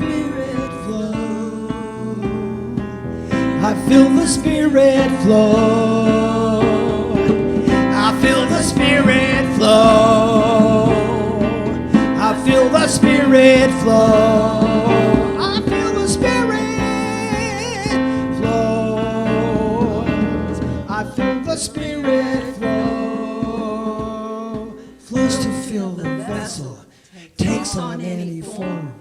Spirit flow. I feel the Spirit flow. I feel the Spirit flow. I feel the Spirit flow. I feel the Spirit flow. I feel the Spirit flow. Flows to fill the vessel, takes on any form,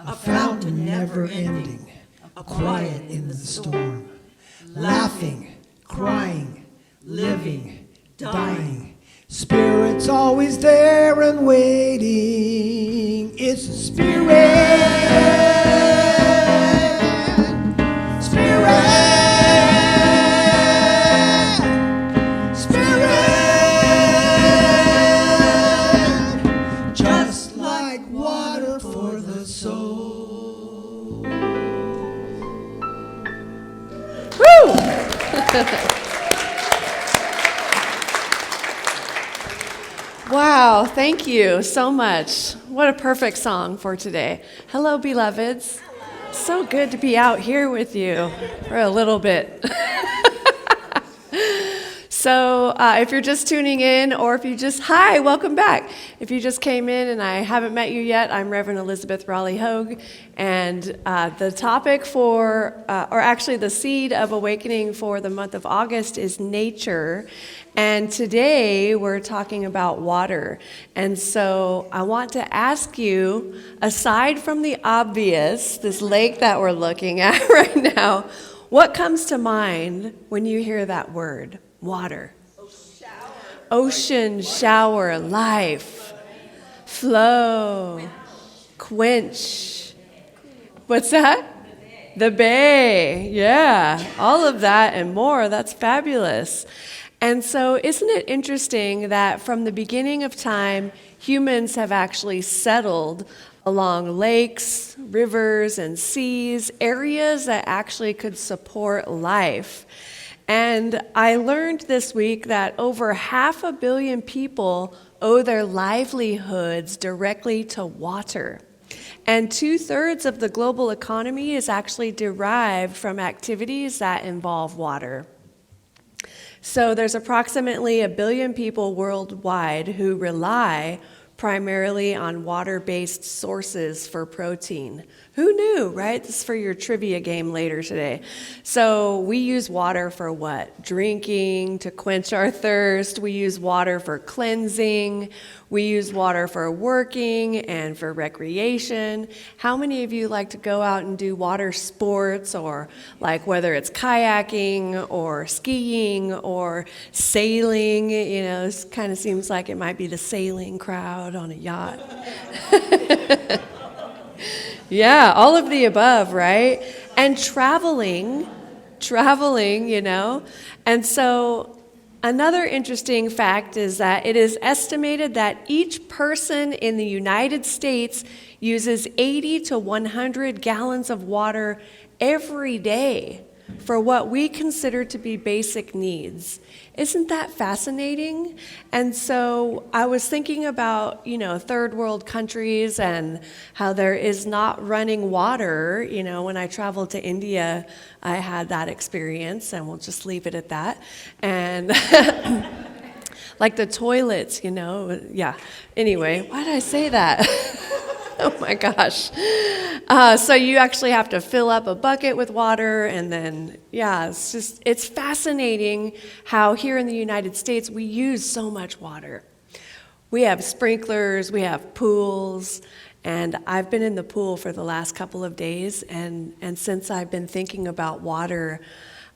a fountain never ending, a quiet in the storm. Laughing, crying, living, dying. Spirit's always there and waiting. It's the Spirit. Spirit. Spirit. Just like water for the soul. Woo! Wow, thank you so much. What a perfect song for today. Hello, beloveds. So good to be out here with you for a little bit. So if you're just tuning in, or if you just, hi, welcome back. If you just came in and I haven't met you yet, I'm Reverend Elizabeth Rowley Hogue, and the topic for, or actually the seed of awakening for the month of August is nature, and today we're talking about water. And so I want to ask you, aside from the obvious, this lake that we're looking at right now, what comes to mind when you hear that word? Water. Ocean, shower, life, flow, quench. What's that? The bay. Yeah, all of that and more. That's fabulous. And so isn't it interesting that from the beginning of time, humans have actually settled along lakes, rivers, and seas, areas that actually could support life. And I learned this week that over 500 million people owe their livelihoods directly to water. And 2/3 of the global economy is actually derived from activities that involve water. So there's approximately 1 billion people worldwide who rely primarily on water-based sources for protein. Who knew, right? This is for your trivia game later today. So we use water for what? Drinking, to quench our thirst. We use water for cleansing. We use water for working and for recreation. How many of you like to go out and do water sports, or like whether it's kayaking or skiing or sailing? You know, this kind of seems like it might be the sailing crowd on a yacht. Yeah, all of the above, right? And traveling, you know. And so another interesting fact is that it is estimated that each person in the United States uses 80 to 100 gallons of water every day for what we consider to be basic needs. Isn't that fascinating? And so I was thinking about, you know, third world countries and how there is not running water. You know, when I traveled to India, I had that experience, and we'll just leave it at that. And like the toilets, you know, yeah. Anyway, why did I say that? Oh my gosh. So you actually have to fill up a bucket with water, and then, yeah, it's fascinating how here in the United States we use so much water. We have sprinklers, we have pools, and I've been in the pool for the last couple of days, and since I've been thinking about water,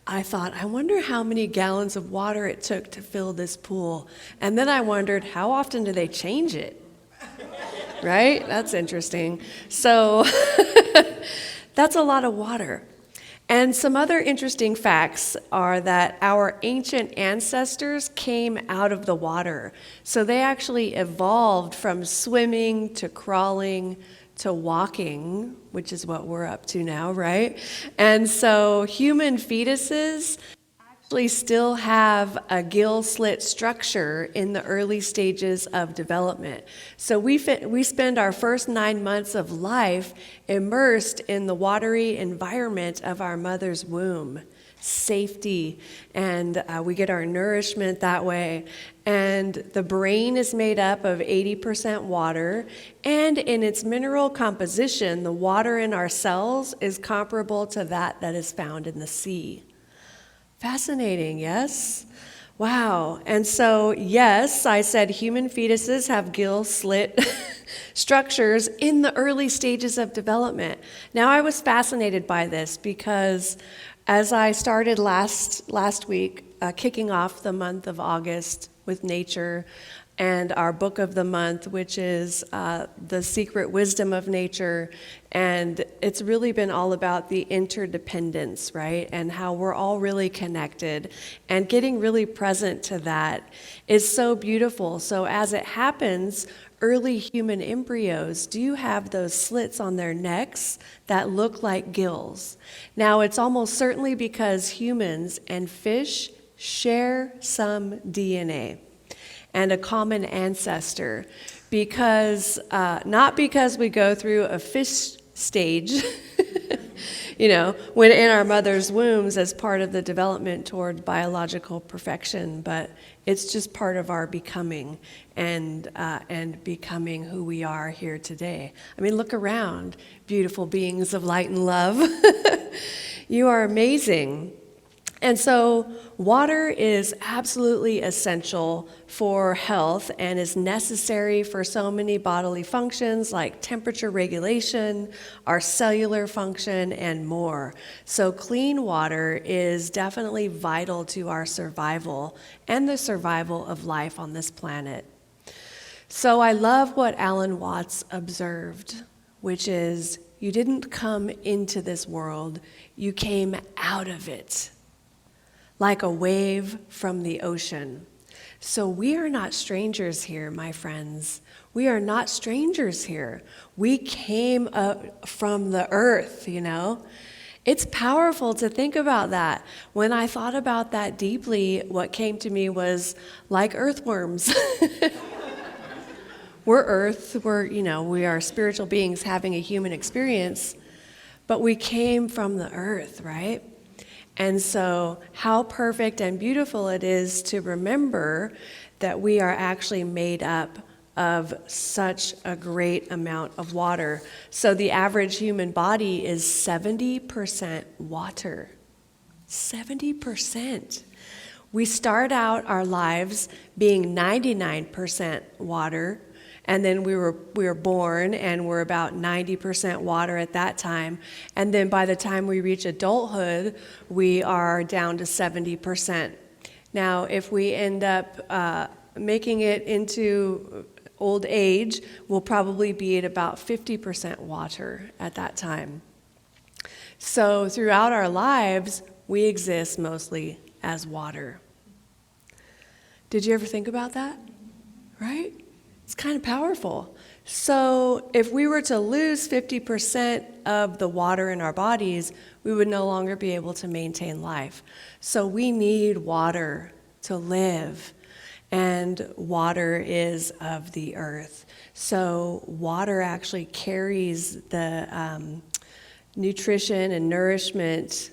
I thought, I wonder how many gallons of water it took to fill this pool. And then I wondered, how often do they change it? Right? That's interesting. So that's a lot of water. And some other interesting facts are that our ancient ancestors came out of the water. So they actually evolved from swimming to crawling to walking, which is what we're up to now, right? And so human fetuses actually still have a gill slit structure in the early stages of development. So we spend our first 9 months of life immersed in the watery environment of our mother's womb. Safety, and we get our nourishment that way. And the brain is made up of 80% water, and in its mineral composition, the water in our cells is comparable to that is found in the sea. Fascinating, yes? Wow. And so, yes, I said human fetuses have gill slit structures in the early stages of development. Now, I was fascinated by this because as I started last week, kicking off the month of August with nature and our book of the month, which is The Secret Wisdom of Nature. And it's really been all about the interdependence, right? And how we're all really connected. And getting really present to that is so beautiful. So as it happens, early human embryos do have those slits on their necks that look like gills. Now, it's almost certainly because humans and fish share some DNA and a common ancestor, because not because we go through a fish stage, when in our mother's wombs as part of the development toward biological perfection, but it's just part of our becoming and becoming who we are here today. I mean, look around, beautiful beings of light and love. You are amazing. And so water is absolutely essential for health and is necessary for so many bodily functions like temperature regulation, our cellular function, and more. So clean water is definitely vital to our survival and the survival of life on this planet. So I love what Alan Watts observed, which is you didn't come into this world, you came out of it. Like a wave from the ocean. So we are not strangers here, my friends. We are not strangers here. We came up from the earth, It's powerful to think about that. When I thought about that deeply, what came to me was like earthworms. We're earth, we are spiritual beings having a human experience, but we came from the earth, right? And so how perfect and beautiful it is to remember that we are actually made up of such a great amount of water. So the average human body is 70% water. 70%. We start out our lives being 99% water, and then we were born and we're about 90% water at that time. And then by the time we reach adulthood, we are down to 70%. Now, if we end up making it into old age, we'll probably be at about 50% water at that time. So throughout our lives, we exist mostly as water. Did you ever think about that? Right? It's kind of powerful. So if we were to lose 50% of the water in our bodies, we would no longer be able to maintain life. So we need water to live, and water is of the earth. So water actually carries the nutrition and nourishment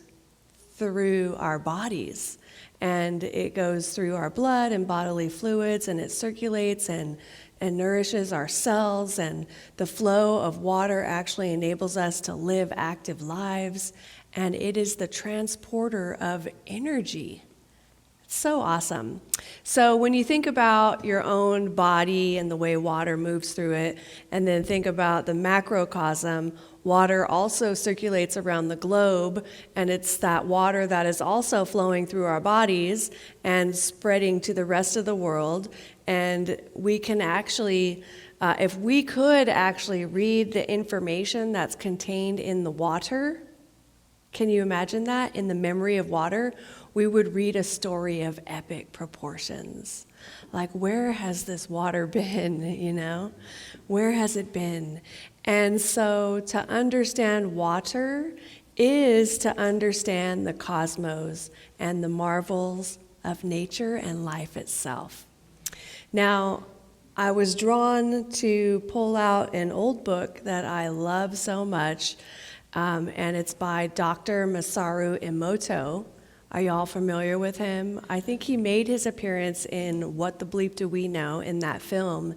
through our bodies. And it goes through our blood and bodily fluids, and it circulates and nourishes our cells, and the flow of water actually enables us to live active lives, and it is the transporter of energy. It's so awesome. So when you think about your own body and the way water moves through it, and then think about the macrocosm, water also circulates around the globe, and it's that water that is also flowing through our bodies and spreading to the rest of the world. And we can actually, if we could actually read the information that's contained in the water, can you imagine that? In the memory of water, we would read a story of epic proportions. Like, where has this water been, Where has it been? And so to understand water is to understand the cosmos and the marvels of nature and life itself. Now, I was drawn to pull out an old book that I love so much, and it's by Dr. Masaru Emoto. Are y'all familiar with him? I think he made his appearance in What the Bleep Do We Know in that film.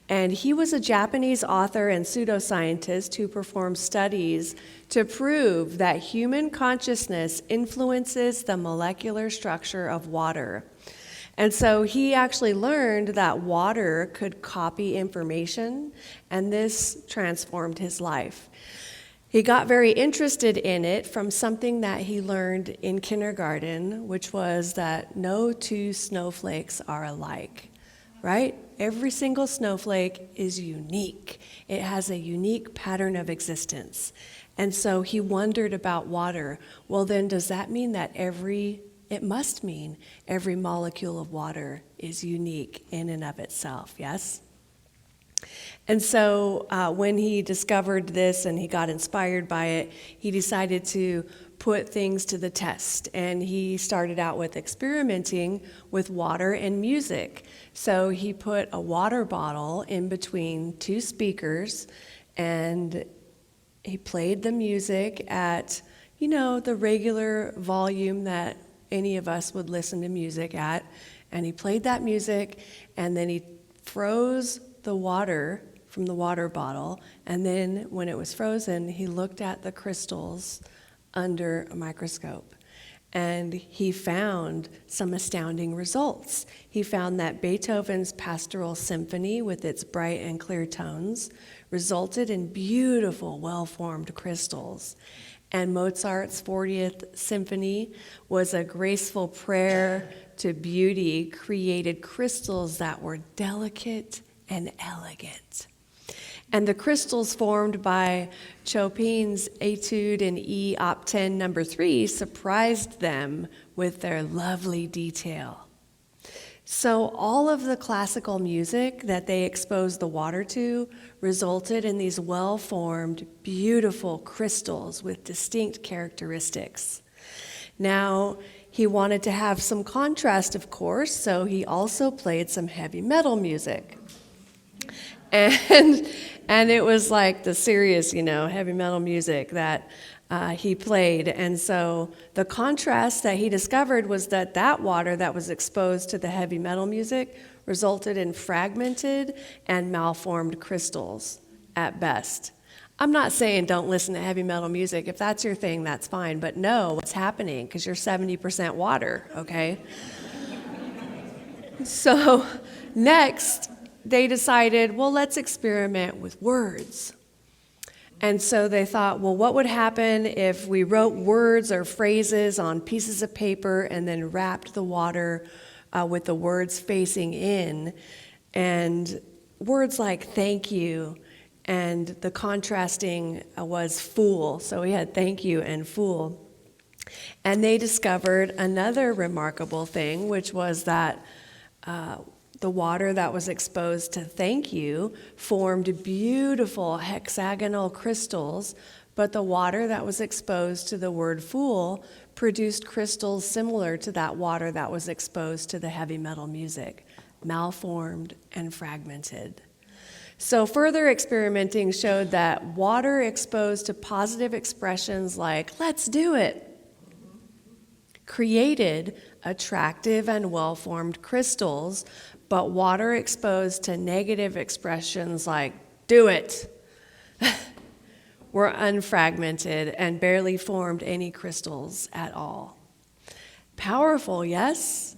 And he was a Japanese author and pseudoscientist who performed studies to prove that human consciousness influences the molecular structure of water. And so he actually learned that water could copy information, and this transformed his life. He got very interested in it from something that he learned in kindergarten, which was that no two snowflakes are alike, right? Every single snowflake is unique. It has a unique pattern of existence. And so he wondered about water. Well, then does that mean that it must mean every molecule of water is unique in and of itself, yes? And so when he discovered this and he got inspired by it, he decided to put things to the test. And he started out with experimenting with water and music. So he put a water bottle in between two speakers, and he played the music at, the regular volume that any of us would listen to music at. And he played that music, and then he froze the water from the water bottle, and then when it was frozen, he looked at the crystals under a microscope, and he found some astounding results. He found that Beethoven's Pastoral Symphony, with its bright and clear tones, resulted in beautiful, well-formed crystals. And Mozart's 40th Symphony was a graceful prayer to beauty, created crystals that were delicate and elegant. And the crystals formed by Chopin's Etude in E Op 10 number 3 surprised them with their lovely detail. So all of the classical music that they exposed the water to resulted in these well-formed, beautiful crystals with distinct characteristics. Now, he wanted to have some contrast, of course, so he also played some heavy metal music. And it was like the serious, heavy metal music that he played. And so the contrast that he discovered was that water that was exposed to the heavy metal music resulted in fragmented and malformed crystals at best. I'm not saying don't listen to heavy metal music. If that's your thing, that's fine. But know what's happening, because you're 70% water, okay? So next, they decided, well, let's experiment with words. And so they thought, well, what would happen if we wrote words or phrases on pieces of paper and then wrapped the water with the words facing in? And words like thank you, and the contrasting was fool. So we had thank you and fool. And they discovered another remarkable thing, which was that the water that was exposed to thank you formed beautiful hexagonal crystals, but the water that was exposed to the word fool produced crystals similar to that water that was exposed to the heavy metal music, malformed and fragmented. So further experimenting showed that water exposed to positive expressions like, let's do it, created attractive and well-formed crystals, but water exposed to negative expressions like, do it, were unfragmented and barely formed any crystals at all. Powerful, yes?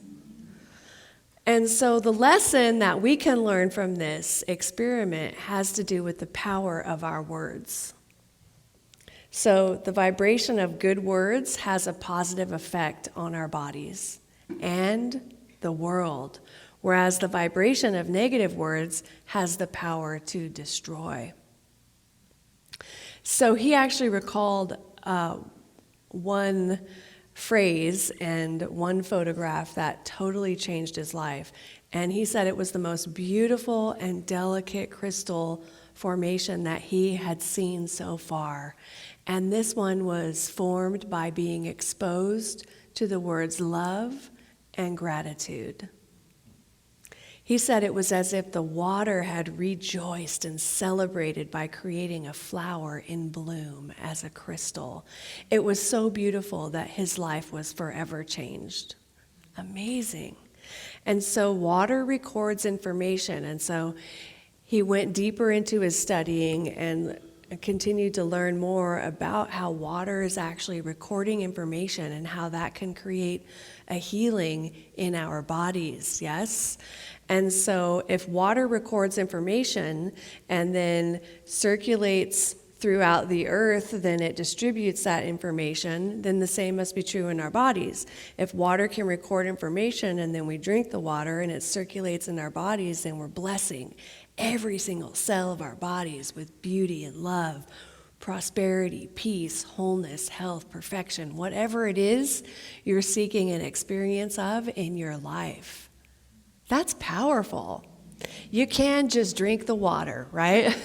And so the lesson that we can learn from this experiment has to do with the power of our words. So the vibration of good words has a positive effect on our bodies and the world, whereas the vibration of negative words has the power to destroy. So he actually recalled one phrase and one photograph that totally changed his life. And he said it was the most beautiful and delicate crystal formation that he had seen so far. And this one was formed by being exposed to the words love and gratitude. He said it was as if the water had rejoiced and celebrated by creating a flower in bloom as a crystal. It was so beautiful that his life was forever changed. Amazing. And so water records information. And so he went deeper into his studying and continued to learn more about how water is actually recording information and how that can create a healing in our bodies, yes? And so if water records information and then circulates throughout the earth, then it distributes that information, then the same must be true in our bodies. If water can record information and then we drink the water and it circulates in our bodies, then we're blessing every single cell of our bodies with beauty and love, prosperity, peace, wholeness, health, perfection, whatever it is you're seeking an experience of in your life. That's powerful. You can just drink the water, right?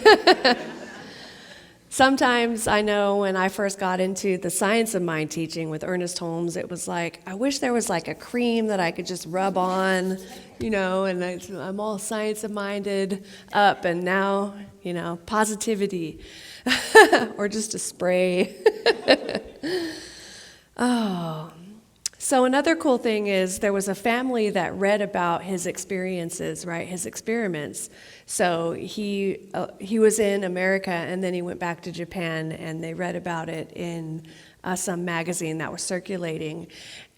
Sometimes I know when I first got into the science of mind teaching with Ernest Holmes, it was like, I wish there was like a cream that I could just rub on, and I'm all science of minded up, and now, positivity, or just a spray. Oh. So another cool thing is there was a family that read about his experiences, right, his experiments. So he was in America, and then he went back to Japan, and they read about it in some magazine that was circulating.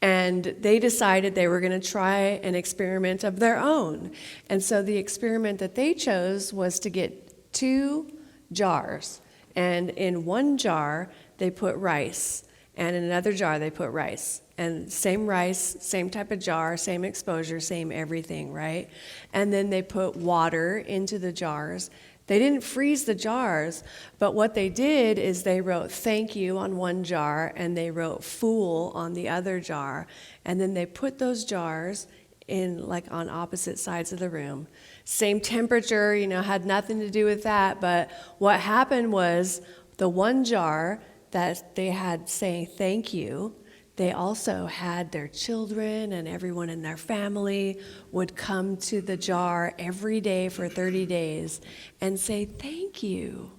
And they decided they were going to try an experiment of their own. And so the experiment that they chose was to get 2 jars. And in one jar, they put rice. And in another jar, they put rice. And same rice, same type of jar, same exposure, same everything, right? And then they put water into the jars. They didn't freeze the jars, but what they did is they wrote thank you on one jar, and they wrote fool on the other jar. And then they put those jars in on opposite sides of the room. Same temperature, had nothing to do with that. But what happened was the one jar that they had saying thank you, they also had their children and everyone in their family would come to the jar every day for 30 days and say thank you.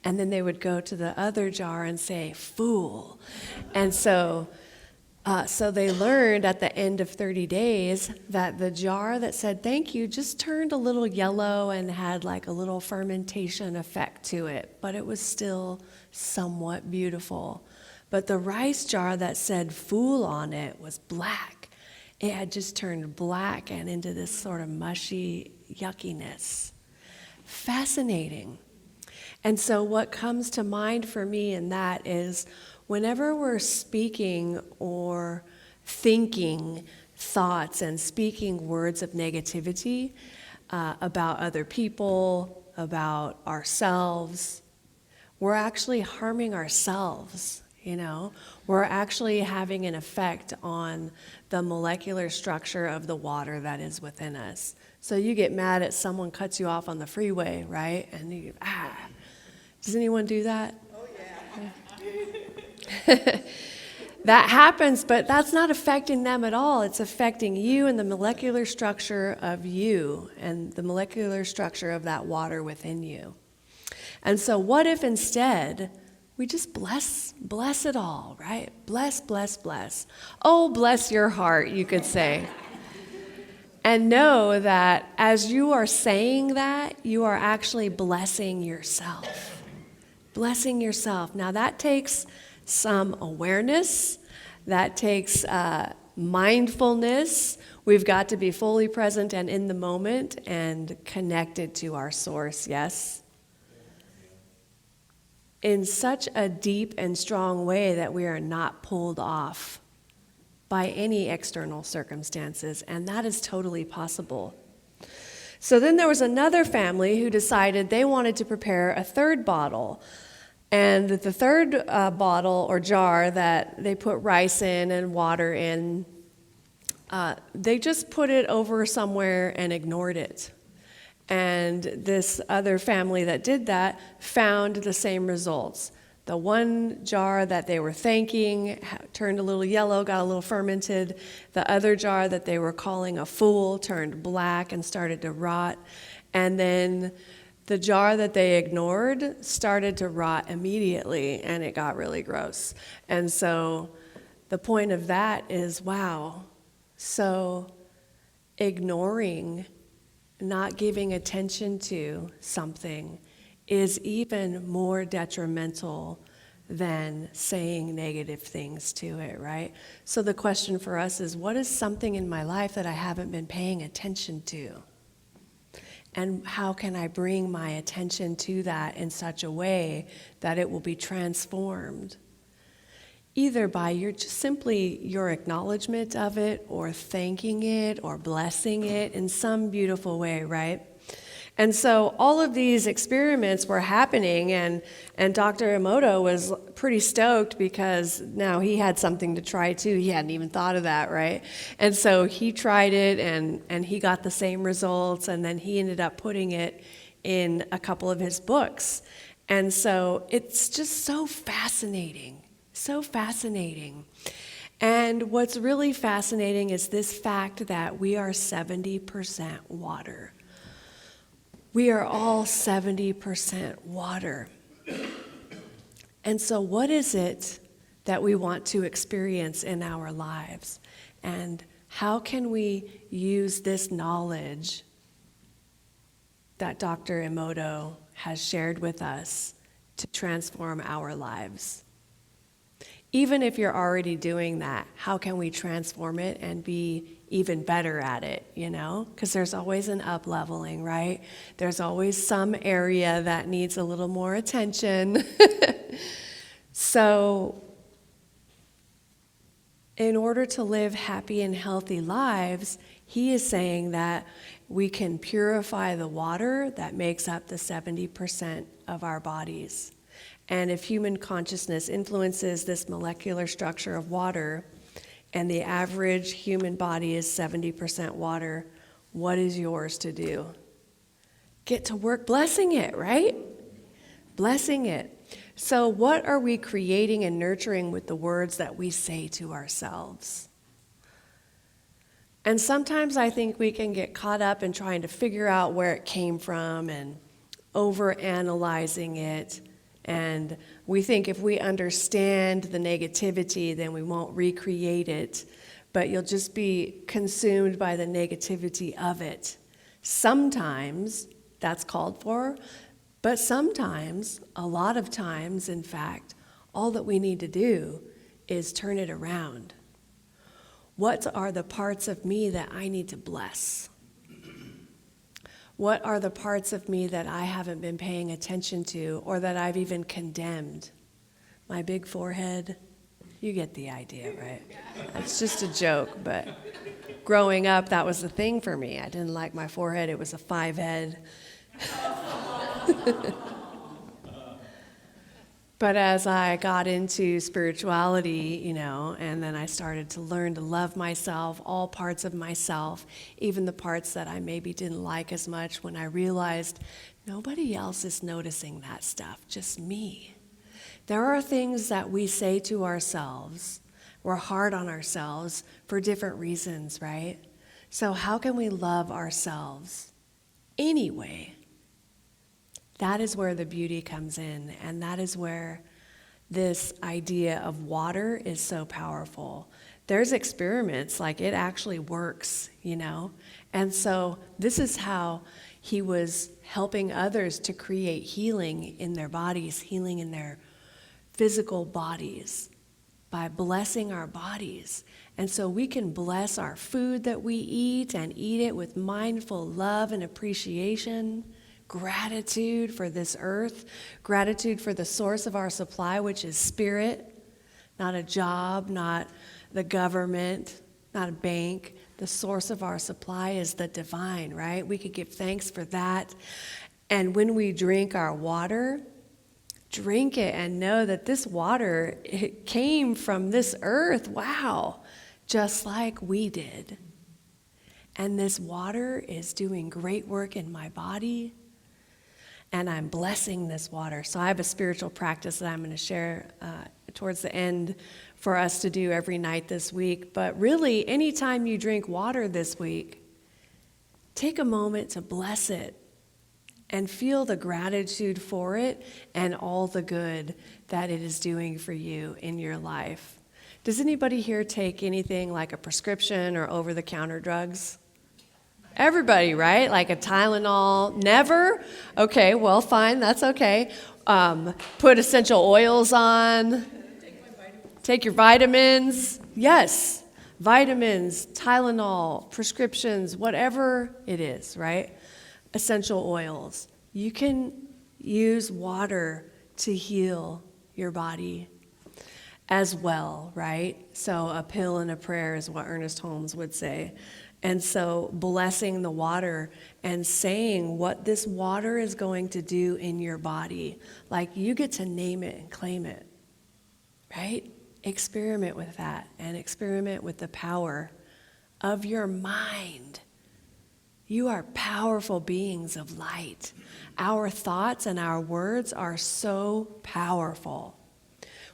And then they would go to the other jar and say fool. And so they learned at the end of 30 days that the jar that said thank you just turned a little yellow and had like a little fermentation effect to it, but it was still somewhat beautiful. But the rice jar that said fool on it was black. It had just turned black and into this sort of mushy yuckiness. Fascinating. And so what comes to mind for me in that is whenever we're speaking or thinking thoughts and speaking words of negativity about other people, about ourselves, we're actually harming ourselves. We're actually having an effect on the molecular structure of the water that is within us. So you get mad at someone cuts you off on the freeway, right? And you, Does anyone do that? Oh, yeah. That happens, but that's not affecting them at all. It's affecting you and the molecular structure of you and the molecular structure of that water within you. And so what if instead we just bless it all, right? Bless, bless, bless. Oh, bless your heart, you could say. And know that as you are saying that, you are actually blessing yourself. Blessing yourself. Now that takes some awareness. That takes mindfulness. We've got to be fully present and in the moment and connected to our source, yes? In such a deep and strong way that we are not pulled off by any external circumstances, and that is totally possible. So then there was another family who decided they wanted to prepare a third bottle, and the third bottle or jar that they put rice in and water in, they just put it over somewhere and ignored it. And this other family that did that found the same results. The one jar that they were thanking turned a little yellow, got a little fermented. The other jar that they were calling a fool turned black and started to rot. And then the jar that they ignored started to rot immediately, and it got really gross. And so the point of that is, wow, so ignoring, not giving attention to something is even more detrimental than saying negative things to it, right? So the question for us is, what is something in my life that I haven't been paying attention to? And how can I bring my attention to that in such a way that it will be transformed? Either by simply your acknowledgement of it, or thanking it, or blessing it in some beautiful way, right? And so all of these experiments were happening, and Dr. Emoto was pretty stoked because now he had something to try too. He hadn't even thought of that, right? And so he tried it, and he got the same results, and then he ended up putting it in a couple of his books. And so it's just so fascinating, so fascinating. And what's really fascinating is this fact that we are 70% water. We are all 70% water. And so what is it that we want to experience in our lives? And how can we use this knowledge that Dr. Emoto has shared with us to transform our lives? Even if you're already doing that, how can we transform it and be even better at it, you know? Because there's always an up-leveling, right? There's always some area that needs a little more attention. So, in order to live happy and healthy lives, he is saying that we can purify the water that makes up the 70% of our bodies. And if human consciousness influences this molecular structure of water, and the average human body is 70% water, what is yours to do? Get to work blessing it, right? Blessing it. So what are we creating and nurturing with the words that we say to ourselves? And sometimes I think we can get caught up in trying to figure out where it came from and over-analyzing it. And we think if we understand the negativity, then we won't recreate it, but you'll just be consumed by the negativity of it. Sometimes that's called for, but sometimes, a lot of times, in fact, all that we need to do is turn it around. What are the parts of me that I need to bless? What are the parts of me that I haven't been paying attention to, or that I've even condemned? My big forehead? You get the idea, right? It's just a joke, but growing up, that was the thing for me. I didn't like my forehead. It was a 5-head. But as I got into spirituality, you know, and then I started to learn to love myself, all parts of myself, even the parts that I maybe didn't like as much, when I realized nobody else is noticing that stuff, just me. There are things that we say to ourselves, we're hard on ourselves for different reasons, right? So how can we love ourselves anyway? That is where the beauty comes in, and that is where this idea of water is so powerful. There's experiments, like it actually works, you know? And so this is how he was helping others to create healing in their bodies, healing in their physical bodies, by blessing our bodies. And so we can bless our food that we eat and eat it with mindful love and appreciation, gratitude for this earth, gratitude for the source of our supply, which is spirit, not a job, not the government, not a bank. The source of our supply is the divine, right? We could give thanks for that. And when we drink our water, drink it and know that this water, it came from this earth. Wow. just like we did. And this water is doing great work in my body, and I'm blessing this water. So I have a spiritual practice that I'm going to share towards the end for us to do every night this week. But really, anytime you drink water this week, take a moment to bless it and feel the gratitude for it and all the good that it is doing for you in your life. Does anybody here take anything like a prescription or over-the-counter drugs? Everybody, right? Like a Tylenol? Never? Okay, well, fine, that's okay. Put essential oils on. Take your vitamins. Yes, vitamins, Tylenol, prescriptions, whatever it is, right? Essential oils. You can use water to heal your body as well, right? So a pill and a prayer is what Ernest Holmes would say. And so blessing the water and saying what this water is going to do in your body, like you get to name it and claim it, right? Experiment with that and experiment with the power of your mind. You are powerful beings of light. Our thoughts and our words are so powerful.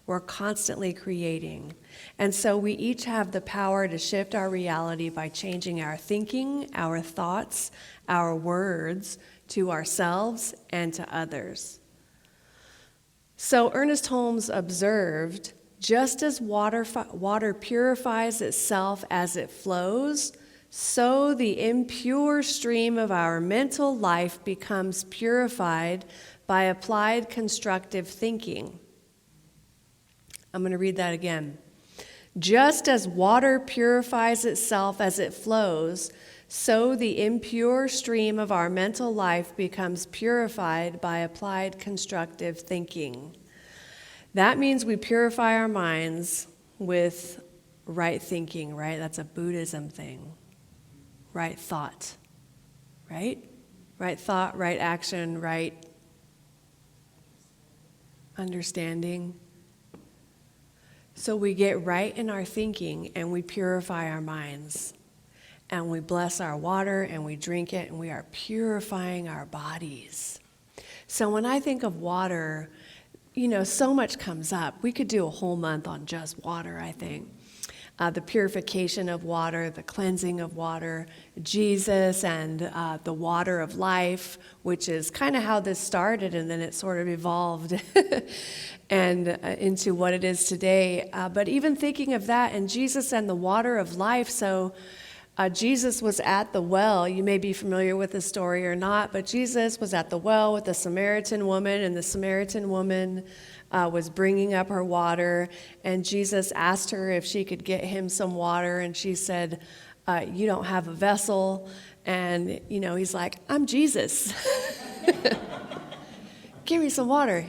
We're constantly creating. And so we each have the power to shift our reality by changing our thinking, our thoughts, our words to ourselves and to others. So Ernest Holmes observed, just as water purifies itself as it flows, so the impure stream of our mental life becomes purified by applied constructive thinking. I'm going to read that again. Just as water purifies itself as it flows, so the impure stream of our mental life becomes purified by applied constructive thinking. That means we purify our minds with right thinking, right? That's a Buddhism thing. Right thought, right? Right thought, right action, right understanding. So we get right in our thinking and we purify our minds. And we bless our water and we drink it and we are purifying our bodies. So when I think of water, so much comes up. We could do a whole month on just water, I think. The purification of water, the cleansing of water, Jesus and the water of life, which is kind of how this started, and then it sort of evolved and into what it is today. But even thinking of that and Jesus and the water of life, so Jesus was at the well. You may be familiar with the story or not, but Jesus was at the well with the Samaritan woman, and the Samaritan woman was bringing up her water, and Jesus asked her if she could get him some water, and she said, you don't have a vessel, and he's like, I'm Jesus. Give me some water.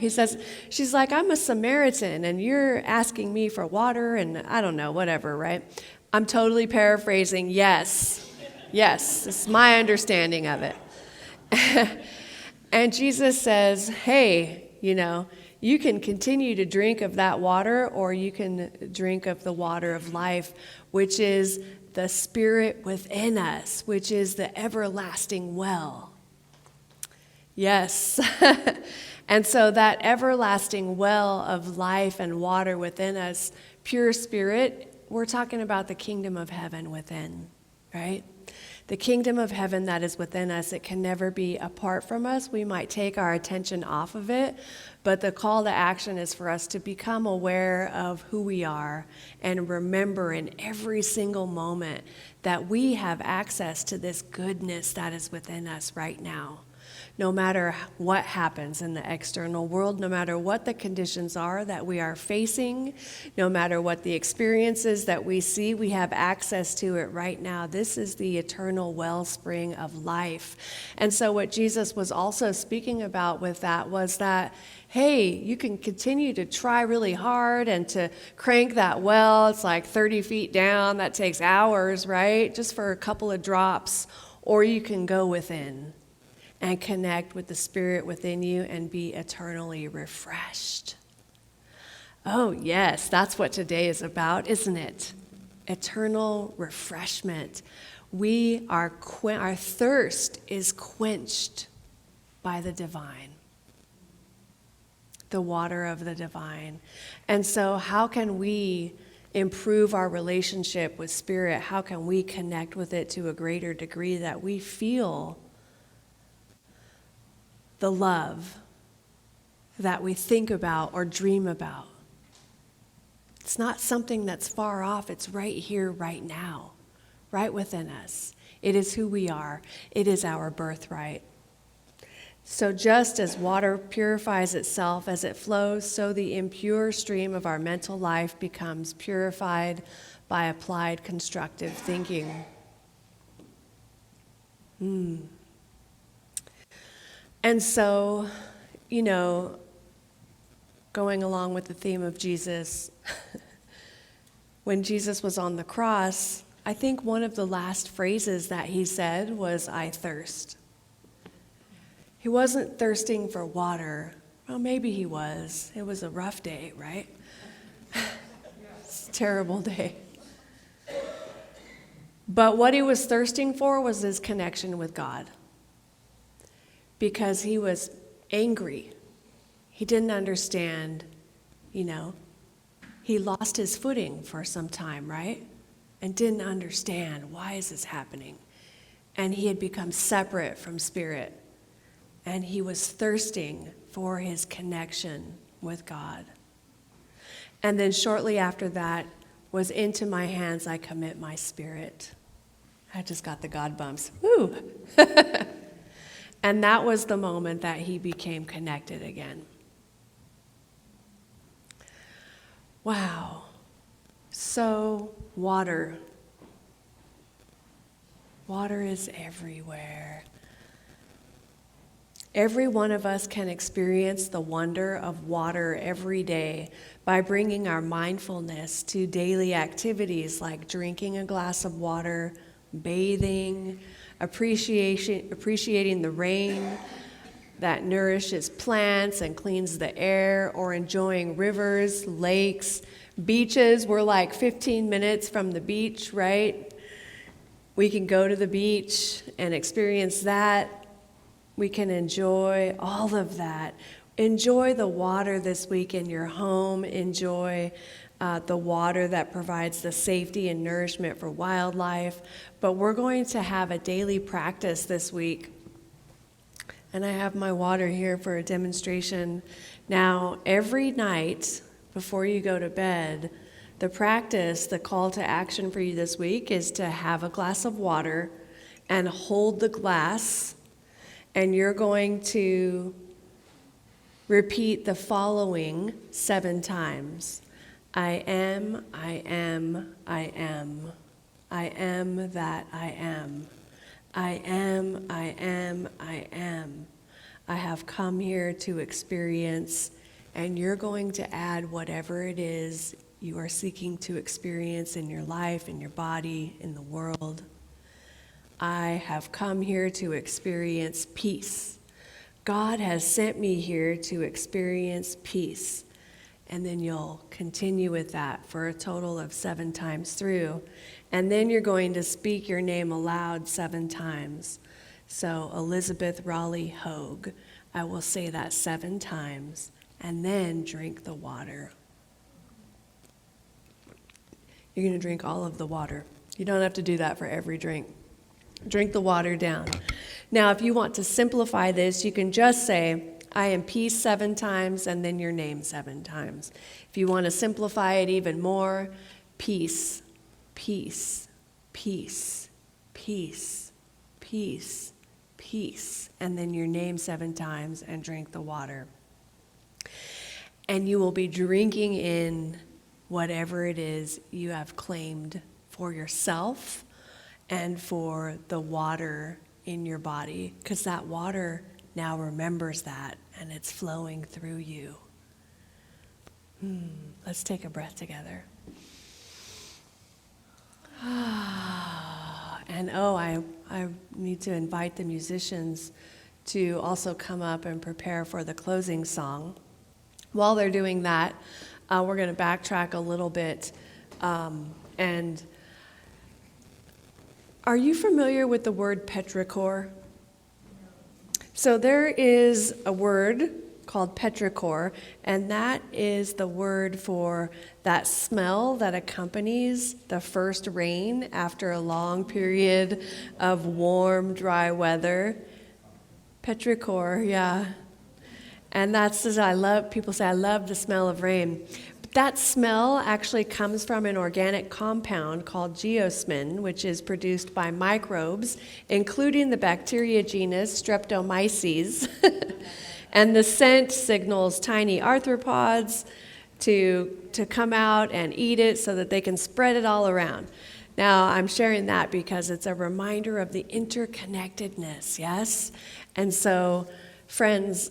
She's like, I'm a Samaritan, and you're asking me for water, and I don't know, whatever, right? I'm totally paraphrasing. Yes, it's my understanding of it. And Jesus says, hey, you can continue to drink of that water, or you can drink of the water of life, which is the Spirit within us, which is the everlasting well. Yes. And so that everlasting well of life and water within us, pure spirit, we're talking about the kingdom of heaven within, right? The kingdom of heaven that is within us, it can never be apart from us. We might take our attention off of it, but the call to action is for us to become aware of who we are and remember in every single moment that we have access to this goodness that is within us right now. No matter what happens in the external world, no matter what the conditions are that we are facing, no matter what the experiences that we see, we have access to it right now. This is the eternal wellspring of life. And so what Jesus was also speaking about with that was that, hey, you can continue to try really hard and to crank that well. It's like 30 feet down. That takes hours, right? Just for a couple of drops. Or you can go within and connect with the Spirit within you and be eternally refreshed. Oh, yes, that's what today is about, isn't it? eternal refreshment. Our thirst is quenched by the divine, the water of the divine. And so how can we improve our relationship with Spirit? How can we connect with it to a greater degree that we feel the love that we think about or dream about? It's not something that's far off. It's right here, right now, right within us. It is who we are. It is our birthright. So just as water purifies itself as it flows, so the impure stream of our mental life becomes purified by applied constructive thinking. And so, going along with the theme of Jesus, when Jesus was on the cross, I think one of the last phrases that he said was, "I thirst." He wasn't thirsting for water. Well, maybe he was. It was a rough day, right? It's a terrible day. But what he was thirsting for was his connection with God. Because he was angry. He didn't understand, He lost his footing for some time, right? And didn't understand, why is this happening? And he had become separate from Spirit. And he was thirsting for his connection with God. And then shortly after that was, "Into my hands I commit my spirit." I just got the God bumps. Woo! And that was the moment that he became connected again. Wow. So, water. Water is everywhere. Every one of us can experience the wonder of water every day by bringing our mindfulness to daily activities like drinking a glass of water, bathing, appreciating the rain that nourishes plants and cleans the air, or enjoying rivers, lakes, beaches. We're like 15 minutes from the beach, right? We can go to the beach and experience that. We can enjoy all of that. Enjoy the water this week in your home. Enjoy the water that provides the safety and nourishment for wildlife. But we're going to have a daily practice this week. And I have my water here for a demonstration. Now, every night before you go to bed, the call to action for you this week is to have a glass of water and hold the glass. And you're going to repeat the following 7 times. I am, I am, I am. I am that I am. I am, I am, I am. I have come here to experience, and you're going to add whatever it is you are seeking to experience in your life, in your body, in the world. I have come here to experience peace. God has sent me here to experience peace. And then you'll continue with that for a total of 7 times through. And then you're going to speak your name aloud 7 times. So Elizabeth Rowley Hogue. I will say that 7 times, and then drink the water. You're going to drink all of the water. You don't have to do that for every drink. Drink the water down. Now, if you want to simplify this, you can just say, I am peace 7 times, and then your name 7 times. If you want to simplify it even more, peace, peace, peace, peace, peace, peace, and then your name 7 times, and drink the water. And you will be drinking in whatever it is you have claimed for yourself and for the water in your body, because that water now remembers that, and it's flowing through you. Let's take a breath together. And I need to invite the musicians to also come up and prepare for the closing song. While they're doing that, we're going to backtrack a little bit, and Are you familiar with the word petrichor? So there is a word called petrichor, and that is the word for that smell that accompanies the first rain after a long period of warm, dry weather. Petrichor, yeah. And that's as people say, I love the smell of rain. But that smell actually comes from an organic compound called geosmin, which is produced by microbes, including the bacteria genus Streptomyces. And the scent signals tiny arthropods to come out and eat it so that they can spread it all around. Now, I'm sharing that because it's a reminder of the interconnectedness, yes? And so, friends,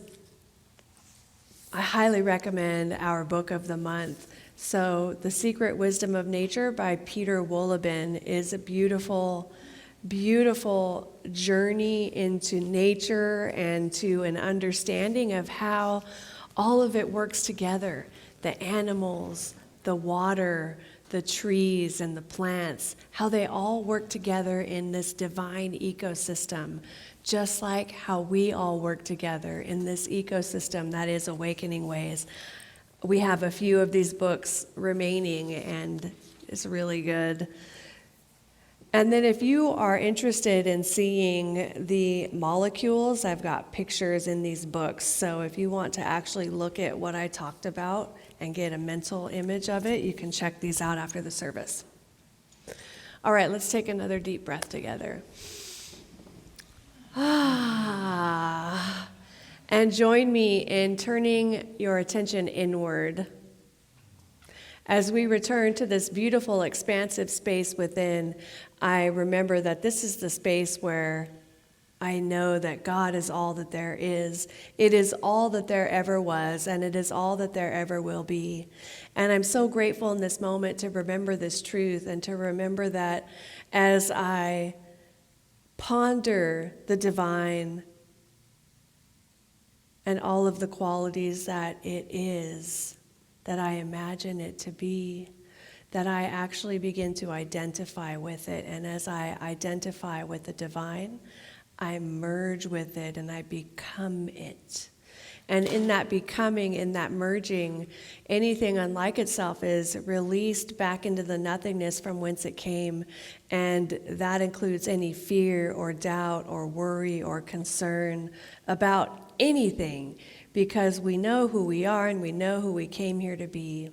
I highly recommend our book of the month. So, The Secret Wisdom of Nature by Peter Wohlleben is a beautiful, beautiful journey into nature and to an understanding of how all of it works together. The animals, the water, the trees and the plants, how they all work together in this divine ecosystem, just like how we all work together in this ecosystem that is Awakening Ways. We have a few of these books remaining, and it's really good. And then if you are interested in seeing the molecules, I've got pictures in these books. So if you want to actually look at what I talked about and get a mental image of it, you can check these out after the service. All right, let's take another deep breath together. And join me in turning your attention inward. As we return to this beautiful, expansive space within, I remember that this is the space where I know that God is all that there is. It is all that there ever was, and it is all that there ever will be. And I'm so grateful in this moment to remember this truth and to remember that as I ponder the divine and all of the qualities that it is, that I imagine it to be, that I actually begin to identify with it. And as I identify with the divine, I merge with it and I become it. And in that becoming, in that merging, anything unlike itself is released back into the nothingness from whence it came. And that includes any fear or doubt or worry or concern about anything, because we know who we are and we know who we came here to be.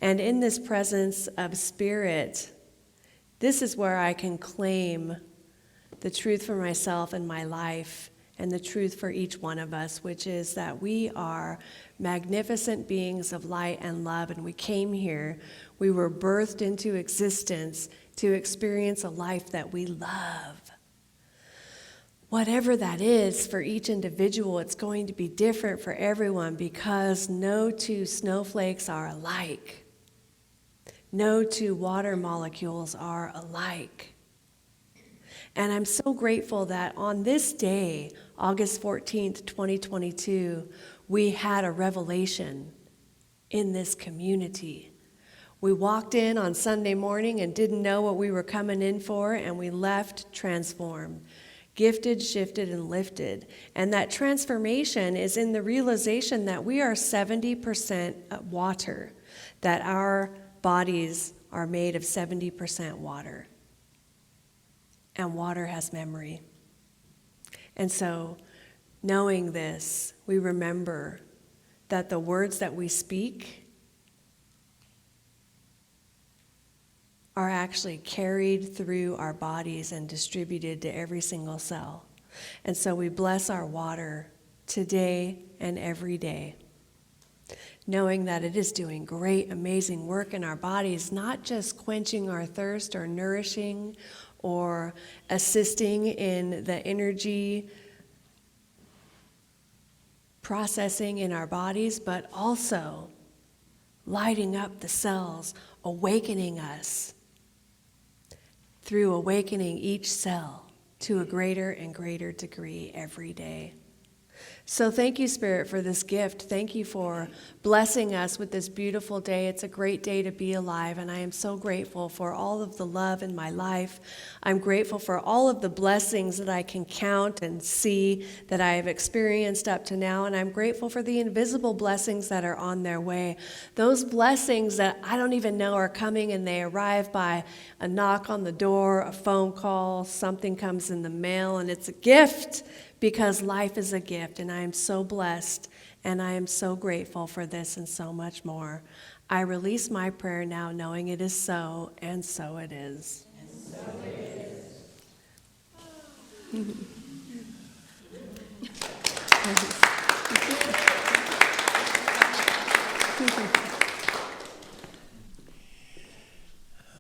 And in this presence of spirit, this is where I can claim the truth for myself and my life, and the truth for each one of us, which is that we are magnificent beings of light and love, and we came here, we were birthed into existence to experience a life that we love. Whatever that is for each individual, it's going to be different for everyone, because no two snowflakes are alike. No two water molecules are alike. And I'm so grateful that on this day, August 14th, 2022, we had a revelation in this community. We walked in on Sunday morning and didn't know what we were coming in for, and we left transformed, gifted, shifted, and lifted. And that transformation is in the realization that we are 70% water, that our bodies are made of 70% water. And water has memory. And so, knowing this, we remember that the words that we speak are actually carried through our bodies and distributed to every single cell. And so we bless our water today and every day, knowing that it is doing great, amazing work in our bodies, not just quenching our thirst or nourishing or assisting in the energy processing in our bodies, but also lighting up the cells, awakening us through awakening each cell to a greater and greater degree every day. So thank you, Spirit, for this gift. Thank you for blessing us with this beautiful day. It's a great day to be alive, and I am so grateful for all of the love in my life. I'm grateful for all of the blessings that I can count and see that I have experienced up to now, and I'm grateful for the invisible blessings that are on their way. Those blessings that I don't even know are coming, and they arrive by a knock on the door, a phone call, something comes in the mail, and it's a gift. Because life is a gift, and I am so blessed, and I am so grateful for this and so much more. I release my prayer now, knowing it is so, and so it is. And so it is.